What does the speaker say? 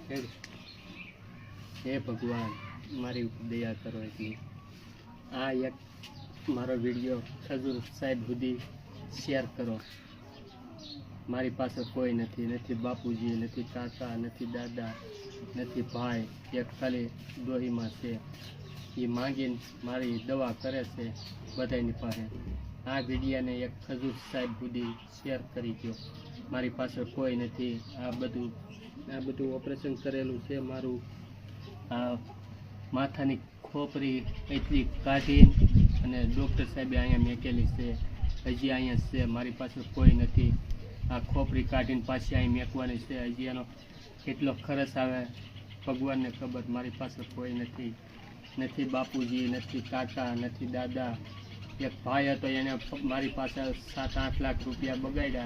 હે ભગવાન મારી ઉપર દયા કરો એટલી આ એક મારો વિડીયો ખજૂર સાહેબ સુધી શેર કરો. મારી પાસે કોઈ નથી, નથી બાપુજી, નથી કાકા, નથી દાદા, નથી ભાઈ, એક ખાલી ડોહીમાં છે. એ માંગીને મારી દવા કરે છે બધાની પાસે. આ વિડીયાને એક ખજૂર સાહેબ સુધી શેર કરી દો. મારી પાસે કોઈ નથી. આ બધું ઓપરેશન કરેલું છે મારું. આ માથાની ખોપરી એટલી કાઢી અને ડૉક્ટર સાહેબે અહીંયા મેકેલી છે. હજી અહીંયા છે. મારી પાસે કોઈ નથી. આ ખોપરી કાઢીને પાછી અહીં મેકવાની છે. હજી એનો કેટલો ખર્ચ આવે ભગવાનને ખબર. મારી પાસે કોઈ નથી. નથી બાપુજી, નથી કાકા, નથી દાદા. એક ભાઈ હતો, એને મારી પાસે 7-8 લાખ રૂપિયા બગાડ્યા.